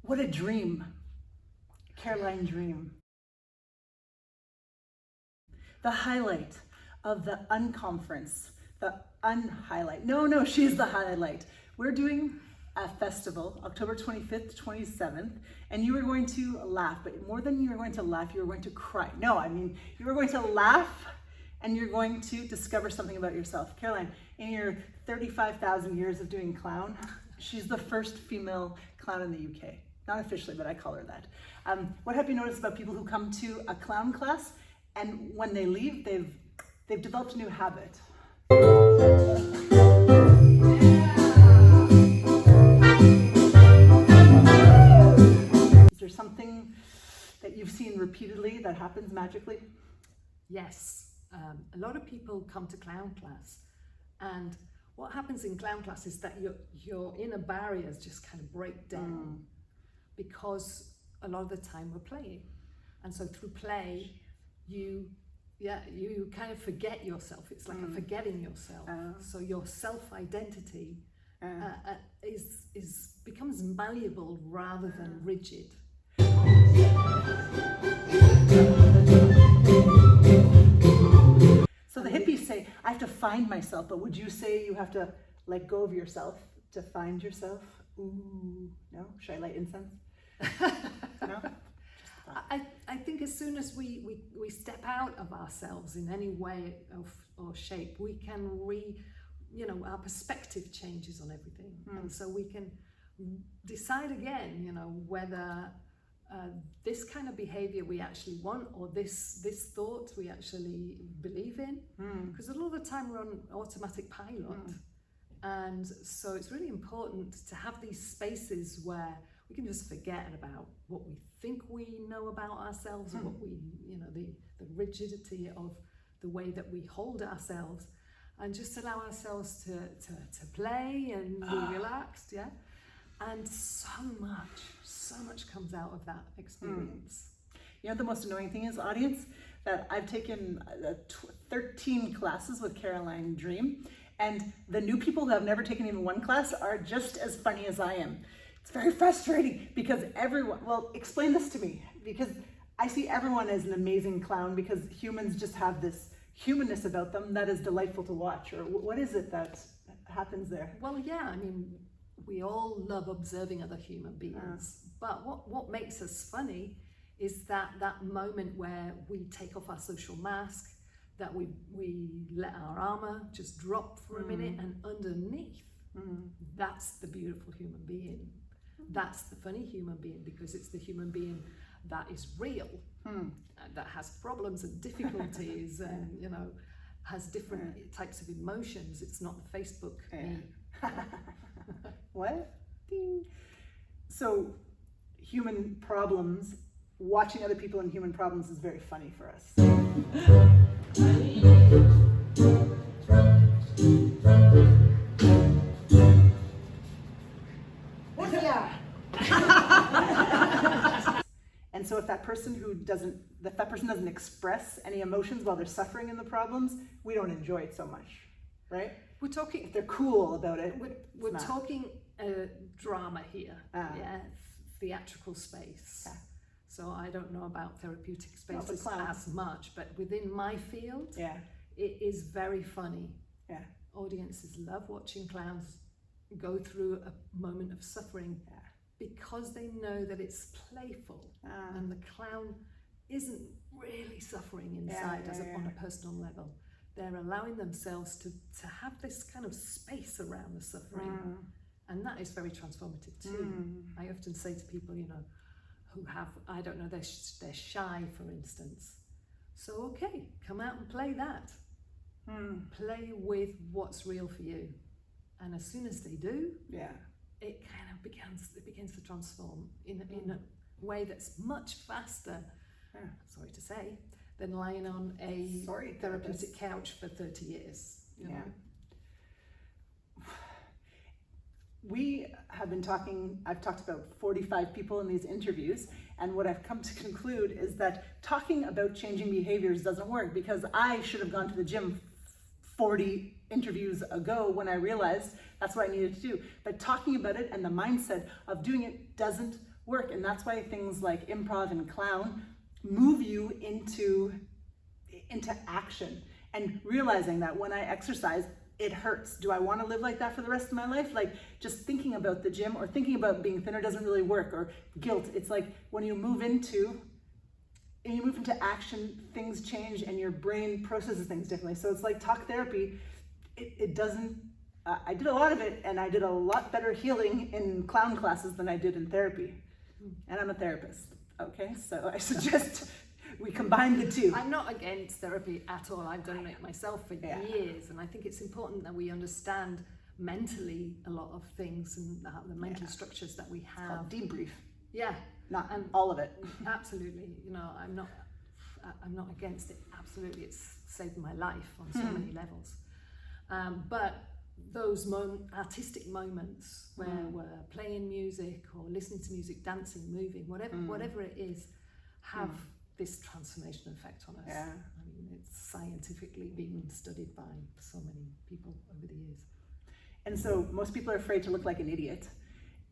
What a dream. Caroline dream. The highlight of the unconference, the unhighlight. No, she's the highlight. We're doing a festival, October 25th, 27th, and you are going to laugh, but more than you are going to laugh, you are going to cry. No, I mean, you are going to laugh and you're going to discover something about yourself. Caroline, in your 35,000 years of doing clown, she's the first female clown in the UK. Not officially, but I call her that. What have you noticed about people who come to a clown class and when they leave, they've developed a new habit? Is there something that you've seen repeatedly that happens magically? Yes. A lot of people come to clown class, and what happens in clown class is that your inner barriers just kind of break down because a lot of the time we're playing, and so through play you kind of forget yourself. It's like a forgetting yourself. So your self-identity becomes malleable rather than rigid. So the hippies say, I have to find myself, but would you say you have to let go of yourself to find yourself? Ooh, no? Should I light incense? No? I think as soon as we step out of ourselves in any way or shape, we can our perspective changes on everything. And so we can decide again, whether this kind of behavior we actually want, or this thought we actually believe in. Because a lot of the time we're on automatic pilot. And so it's really important to have these spaces where we can just forget about what we think we know about ourselves, or what we, the rigidity of the way that we hold ourselves, and just allow ourselves to play and be relaxed, yeah? And so much comes out of that experience. You know, the most annoying thing is, audience, that I've taken 13 classes with Caroline Dream, and the new people who have never taken even one class are just as funny as I am. It's very frustrating because everyone, well, explain this to me, because I see everyone as an amazing clown because humans just have this humanness about them that is delightful to watch. Or what is it that happens there? Well, yeah, I mean, we all love observing other human beings, but what makes us funny is that moment where we take off our social mask, that we let our armor just drop for a minute, and underneath, that's the beautiful human being. That's the funny human being, because it's the human being that is real, that has problems and difficulties, and has different types of emotions. It's not the Facebook me. What? Ding. So human problems, watching other people in human problems is very funny for us. And so if that person doesn't express any emotions while they're suffering in the problems, we don't enjoy it so much, right? We're talking, if they're cool about it. We're talking drama here, theatrical space. Yeah. So I don't know about therapeutic spaces as much, but within my field, it is very funny. Yeah. Audiences love watching clowns go through a moment of suffering because they know that it's playful, and the clown isn't really suffering inside on a personal level. They're allowing themselves to have this kind of space around the suffering, and that is very transformative too. I often say to people, who have, I don't know, they're shy, for instance. So okay, come out and play that. Play with what's real for you, and as soon as they do, it kind of begins to transform in a way that's much faster. Sorry to say. Than lying on a therapeutic couch for 30 years. You know? We have been talking, I've talked about 45 people in these interviews, and what I've come to conclude is that talking about changing behaviors doesn't work, because I should have gone to the gym 40 interviews ago when I realized that's what I needed to do. But talking about it and the mindset of doing it doesn't work. And that's why things like improv and clown move you into action, and realizing that when I exercise, it hurts. Do I want to live like that for the rest of my life? Like, just thinking about the gym or thinking about being thinner doesn't really work. Or guilt. It's like when you move into action, things change and your brain processes things differently. So it's like talk therapy. It doesn't, I did a lot of it, and I did a lot better healing in clown classes than I did in therapy. And I'm a therapist, okay? So I suggest we combine the two. I'm not against therapy at all. I've done it myself for years, and I think it's important that we understand mentally a lot of things and the mental structures that we have. It's called debrief. Yeah. Not all of it. Absolutely. You know, I'm not against it. Absolutely. It's saved my life on so many levels. But those artistic moments where we're playing music or listening to music, dancing, moving, whatever it is, have this transformational effect on us. Yeah. I mean, it's scientifically been studied by so many people over the years. And so most people are afraid to look like an idiot.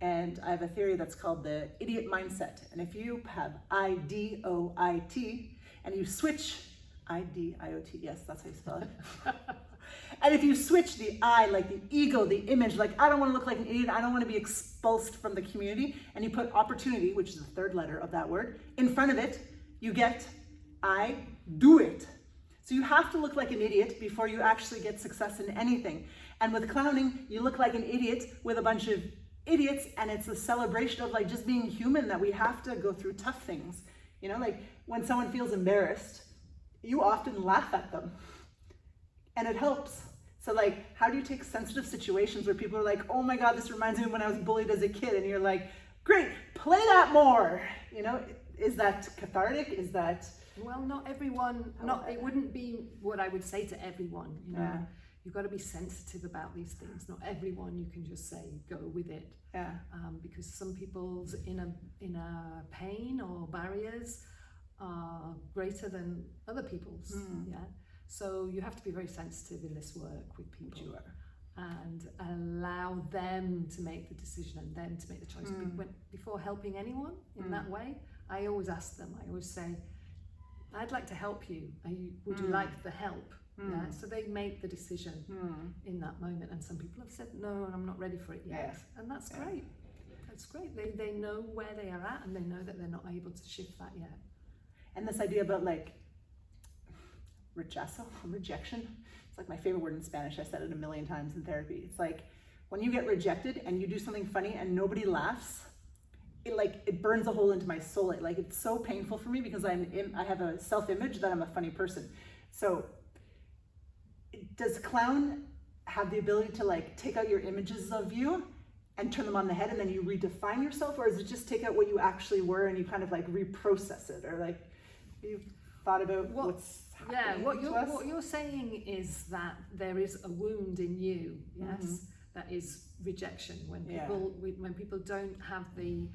And I have a theory that's called the idiot mindset. And if you have IDOIT and you switch IDIOT, yes, that's how you spell it. And if you switch the I, like the ego, the image, like I don't want to look like an idiot, I don't want to be expulsed from the community, and you put opportunity, which is the third letter of that word, in front of it, you get I do it. So you have to look like an idiot before you actually get success in anything. And with clowning, you look like an idiot with a bunch of idiots, and it's a celebration of like just being human, that we have to go through tough things. You know, like when someone feels embarrassed, you often laugh at them, and it helps. So like, how do you take sensitive situations where people are like, oh my God, this reminds me of when I was bullied as a kid, and you're like, great, play that more. You know, is that cathartic? Is that... Well, not everyone, it wouldn't be what I would say to everyone, you know. Yeah. You've got to be sensitive about these things. Not everyone you can just say, go with it. Yeah. Because some people's inner pain or barriers are greater than other people's. Yeah. So you have to be very sensitive in this work with people. You are. And allow them to make the decision and them to make the choice. Before helping anyone in that way, I always ask them, I always say, I'd like to help you. Would you like the help? Yeah, so they make the decision in that moment, and some people have said no, and I'm not ready for it yet, and that's great. That's great. They know where they are at, and they know that they're not able to shift that yet. And this idea about like rejection, it's like my favorite word in Spanish. I said it a million times in therapy. It's like when you get rejected and you do something funny and nobody laughs, it burns a hole into my soul. It's so painful for me because I have a self-image that I'm a funny person. So does clown have the ability to like take out your images of you and turn them on the head, and then you redefine yourself, or is it just take out what you actually were and you kind of like reprocess it, or like you've thought about what's happening to us? What you're saying is that there is a wound in you, yes, that is rejection. When people don't have the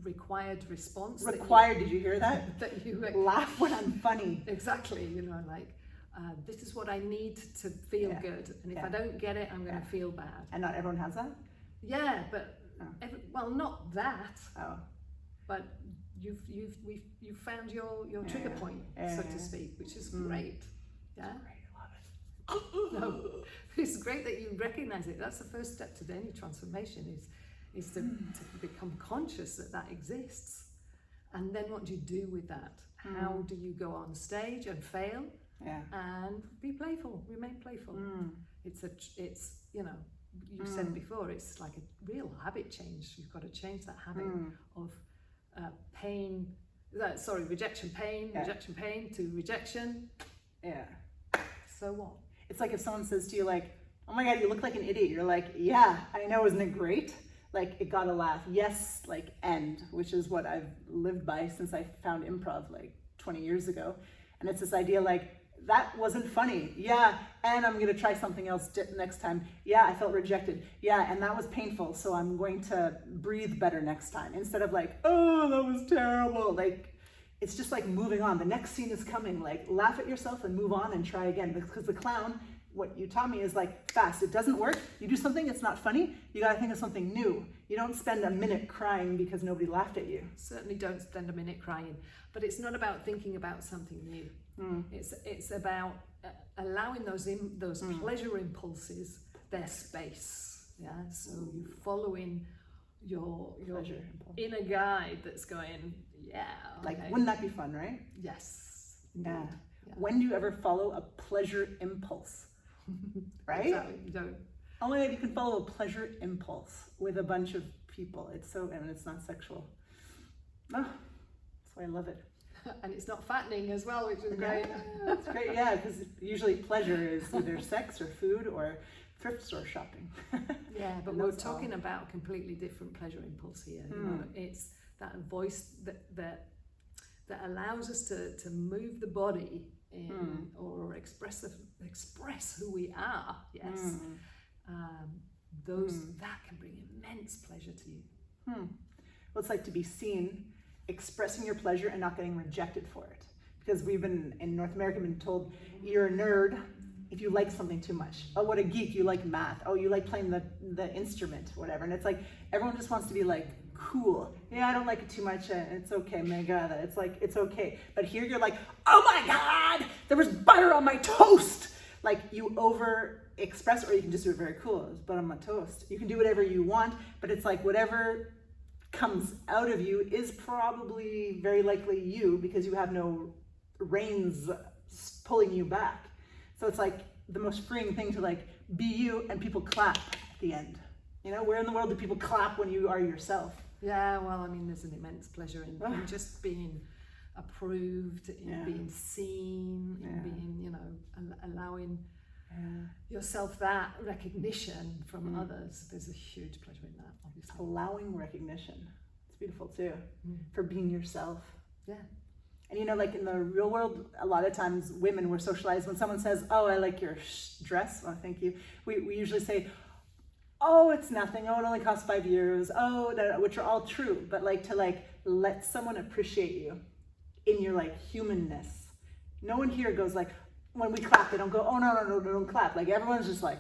required response. Did you hear that? That you laugh when I'm funny. Exactly, you know, like this is what I need to feel good, and if I don't get it, I'm going to feel bad. And not everyone has that? Yeah, but well, not that. Oh. But you've found your trigger point, so to speak, which is great. Yeah. Great, I love it. No, it's great that you recognize it. That's the first step to any transformation is to become conscious that exists. And then what do you do with that? How do you go on stage and fail and be playful, remain playful? It's you know, you said before, it's like a real habit change. You've got to change that habit of rejection pain to rejection. Yeah. So what? It's like if someone says to you like, oh my God, you look like an idiot. You're like, yeah, I know, isn't it great? Like, it got a laugh. Yes, like, end, which is what I've lived by since I found improv like 20 years ago. And it's this idea like, that wasn't funny. Yeah, and I'm going to try something else next time. Yeah, I felt rejected. Yeah, and that was painful, so I'm going to breathe better next time. Instead of like, oh, that was terrible. Like, it's just like moving on. The next scene is coming. Like, laugh at yourself and move on and try again. Because the clown what you taught me is like fast. It doesn't work. You do something, it's not funny. You got to think of something new. You don't spend a minute crying because nobody laughed at you. Certainly don't spend a minute crying. But it's not about thinking about something new. It's about allowing those pleasure impulses their space. Yeah. So you following your inner guide that's going, yeah. Like, wouldn't that be fun, right? Yes. Yeah. When do you ever follow a pleasure impulse? Right? Exactly. You don't. Only way you can follow a pleasure impulse with a bunch of people. And it's not sexual. Oh, that's why I love it. And it's not fattening as well, which is great. That's great, yeah, because usually pleasure is either sex or food or thrift store shopping. Yeah, but we're talking about completely different pleasure impulse here. You know, it's that voice that allows us to move the body in, or express who we are. Yes, that can bring immense pleasure to you. Well, it's like to be seen, expressing your pleasure and not getting rejected for it. Because we've been, in North America, been told, you're a nerd if you like something too much. Oh, what a geek, you like math. Oh, you like playing the instrument, whatever. And it's like, everyone just wants to be like, cool. Yeah, I don't like it too much. It's okay, mega. It's like, it's okay. But here you're like, oh my God, there was butter on my toast. Like, you over express, or you can just do it very cool. There's butter on my toast. You can do whatever you want, but it's like whatever comes out of you is probably very likely you, because you have no reins pulling you back. So it's like the most freeing thing to like be you, and people clap at the end. You know, where in the world do people clap when you are yourself? Yeah, well, I mean, there's an immense pleasure in just being approved, in being seen, in being, you know, allowing yourself that recognition from others. There's a huge pleasure in that, obviously. Allowing recognition. It's beautiful too, for being yourself. Yeah. And you know, like in the real world, a lot of times women were socialized. When someone says, oh, I like your dress, oh, thank you. We usually say, oh, it's nothing. Oh, it only costs €5. Oh, which are all true. But like to like let someone appreciate you in your like humanness. No one here goes like, when we clap, they don't go, oh, no, don't clap. Like everyone's just like,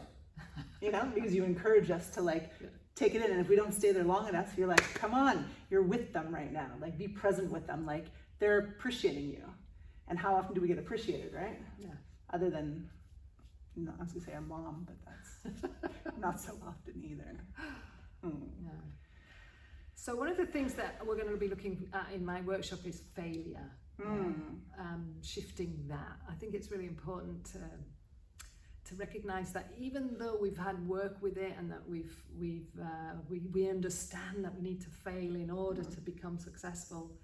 you know, because you encourage us to like take it in. And if we don't stay there long enough, you're like, come on, you're with them right now. Like be present with them. Like they're appreciating you. And how often do we get appreciated, right? Yeah. Other than, no, I was gonna say our mom, but that's not so often either. Yeah. So one of the things that we're going to be looking at in my workshop is failure. Shifting that. I think it's really important to recognize that even though we've had work with it, and that we understand that we need to fail in order to become successful,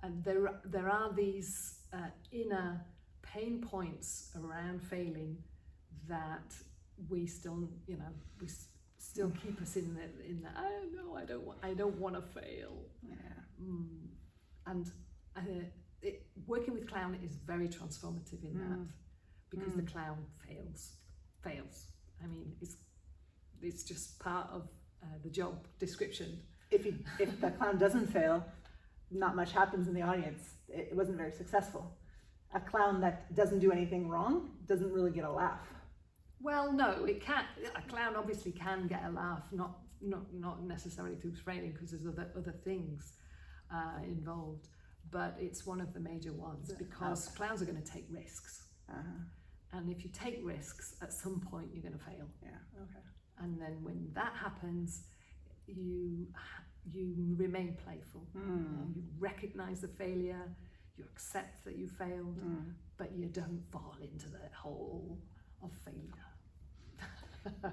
and there are these inner pain points around failing that we still, you know, still keep us in the oh no, I don't want to fail. And working with clown is very transformative in that, because the clown fails. I mean, it's just part of the job description. If the clown doesn't fail, not much happens in the audience. It wasn't very successful. A clown that doesn't do anything wrong doesn't really get a laugh. Well, no, it can't. A clown obviously can get a laugh, not necessarily through training, because there's other things involved. But it's one of the major ones, because clowns are going to take risks. And if you take risks, at some point you're going to fail. Yeah. Okay. And then when that happens, you remain playful. You recognize the failure, you accept that you failed, but you don't fall into the hole of failure.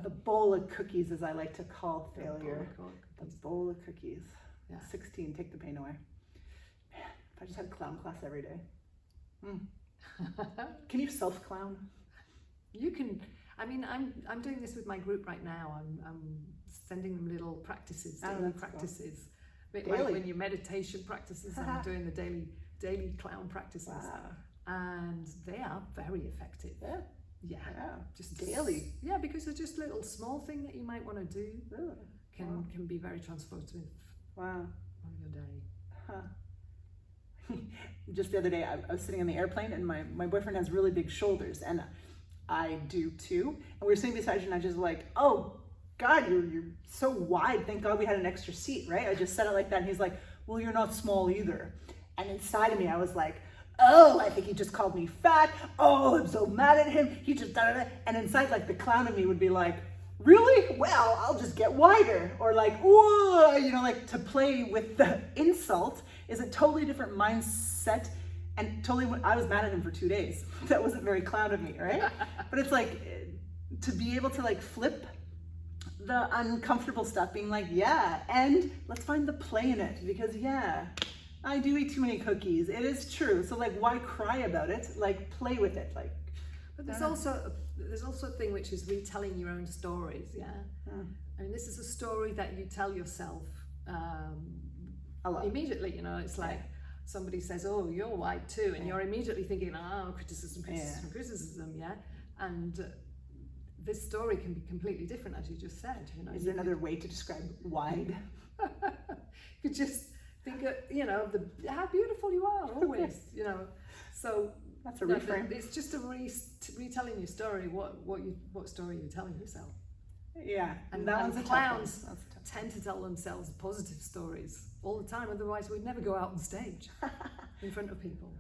The bowl of cookies, as I like to call failure. The bowl of cookies. Yeah. 16, take the pain away. Man, if I just had clown class every day. Can you self-clown? You can. I mean, I'm doing this with my group right now. I'm sending them little practices, daily practices. Cool. A bit like when your meditation practices, I'm doing the daily clown practices. Wow. And they are very effective. Yeah. Just daily. Yeah, because they're just little small thing that you might want to do. Really? Can be very transformative. Wow. On your day. Just the other day, I was sitting on the airplane, and my boyfriend has really big shoulders, and I do too. And we were sitting beside you and I just like, oh God, you're so wide. Thank God we had an extra seat, right? I just said it like that. And he's like, well, you're not small either. And inside of me, I was like, oh, I think he just called me fat. Oh, I'm so mad at him. He just da-da-da. And inside, like, the clown in me would be like, really? Well, I'll just get wider. Or like, whoa, you know, like to play with the insult is a totally different mindset. And totally, I was mad at him for 2 days. That wasn't very clown of me, right? But it's like, to be able to like flip the uncomfortable stuff, being like, yeah, and let's find the play in it. Because yeah, I do eat too many cookies. It is true. So like, why cry about it? Like, play with it. Like, but there's also a thing which is retelling your own stories. Yeah. I mean, this is a story that you tell yourself immediately. You know, it's like somebody says, "Oh, you're white too," and you're immediately thinking, "Oh, criticism." Yeah. And this story can be completely different, as you just said. You know, is there another way to describe wide? You could just think of, you know, how beautiful you are always, you know. So that's a reframe. It's just retelling your story. What story you're telling yourself. Yeah, and clowns tend to tell themselves positive stories all the time. Otherwise, we'd never go out on stage in front of people.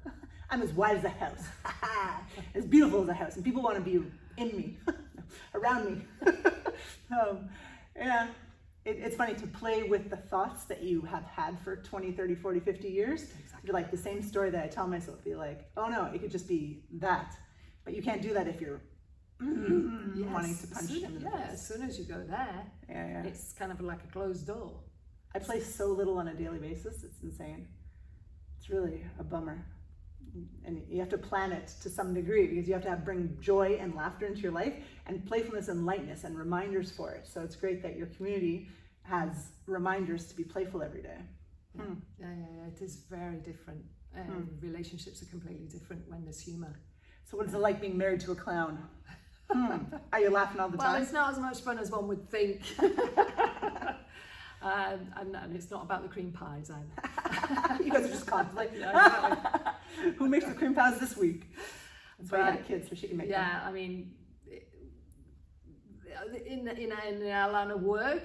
I'm as wide as a house, as beautiful as a house, and people want to be in me, around me. Yeah. It's funny to play with the thoughts that you have had for 20, 30, 40, 50 years. Exactly. Like the same story that I tell myself, be like, oh no, it could just be that. But you can't do that if you're wanting to punch him in the face. As soon as you go there, it's kind of like a closed door. I play so little on a daily basis, it's insane. It's really a bummer. And you have to plan it to some degree because you have to bring joy and laughter into your life and playfulness and lightness and reminders for it. So it's great that your community has reminders to be playful every day. Yeah, it is very different. Relationships are completely different when there's humor. So what is it like being married to a clown? Are you laughing all the time? Well, it's not as much fun as one would think. And it's not about the cream pies either. You guys are just constantly. Who makes the cream pies this week? That's why I had a kid, so she can make them. Yeah, I mean, in our line of work,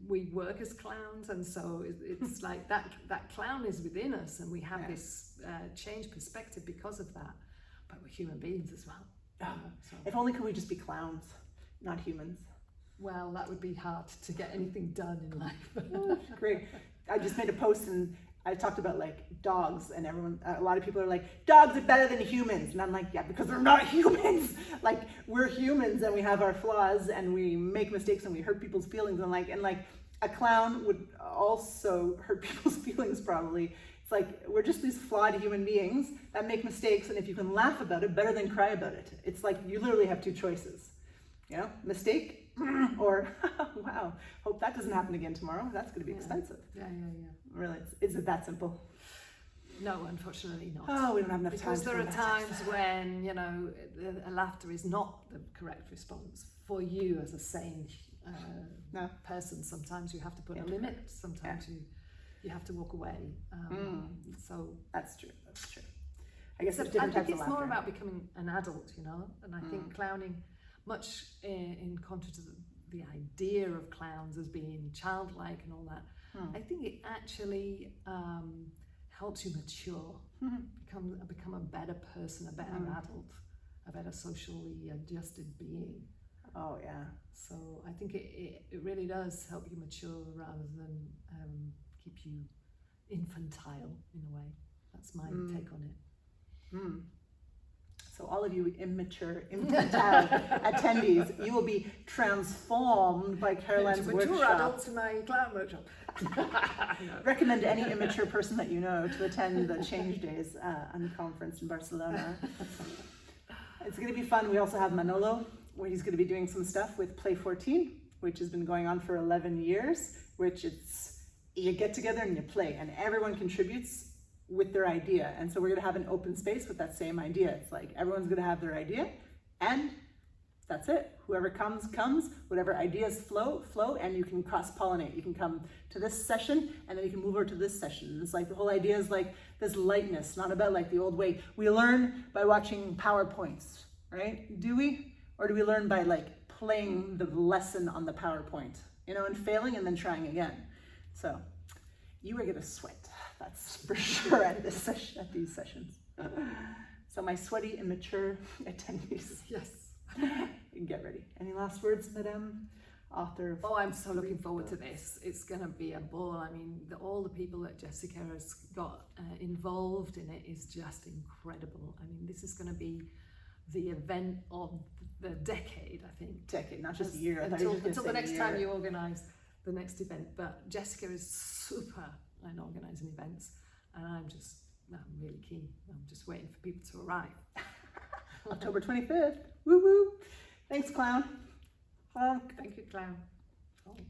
we work as clowns, and so it's like that clown is within us, and we have this changed perspective because of that. But we're human beings as well. So. If only could we just be clowns, not humans. Well, that would be hard to get anything done in life. Great. I just made a post and I talked about like dogs, and a lot of people are like, dogs are better than humans. And I'm like, yeah, because they're not humans. Like, we're humans and we have our flaws and we make mistakes and we hurt people's feelings. And like a clown would also hurt people's feelings probably. It's like, we're just these flawed human beings that make mistakes. And if you can laugh about it, better than cry about it. It's like, you literally have two choices, you know, mistake or, wow, hope that doesn't happen again tomorrow. That's going to be expensive. Yeah. Really, is it that simple? No, unfortunately not. Oh, we don't have enough time. Because there are times when, you know, laughter is not the correct response for you as a sane person. Sometimes you have to put a limit. Sometimes you have to walk away. So that's true. I guess there's different types of laughter. I think it's more about becoming an adult, you know, and I think clowning, much in contrast to the idea of clowns as being childlike and all that, I think it actually helps you mature, become a better person, a better adult, a better socially adjusted being. Oh yeah. So I think it really does help you mature rather than keep you infantile in a way. That's my take on it. So all of you infantile attendees, you will be transformed by Caroline's workshop. Mature adults in my clown workshop. Recommend any immature person that you know to attend the Change Days conference in Barcelona. It's going to be fun. We also have Manolo, where he's going to be doing some stuff with Play 14, which has been going on for 11 years, which you get together and you play, and everyone contributes with their idea. And so we're going to have an open space with that same idea. It's like everyone's going to have their idea, and that's it. Whoever comes, whatever ideas flow, and you can cross-pollinate. You can come to this session, and then you can move over to this session. And it's like the whole idea is like this lightness, not about like the old way. We learn by watching PowerPoints, right? Do we? Or do we learn by like playing the lesson on the PowerPoint, you know, and failing and then trying again? So you are gonna sweat, that's for sure at this session, at these sessions. So my sweaty, immature attendees. Yes. Get ready. Any last words, Madame? Author. Oh, I'm so looking forward to this. It's going to be a ball. I mean, all the people that Jessica has got involved in it is just incredible. I mean, this is going to be the event of the decade, I think. Decade, not just a year. Until the next time you organise the next event. But Jessica is super in organising events, and I'm really keen. I'm just waiting for people to arrive. October 25th. Woo woo. Thanks, clown. Honk. Thank you, clown. Honk.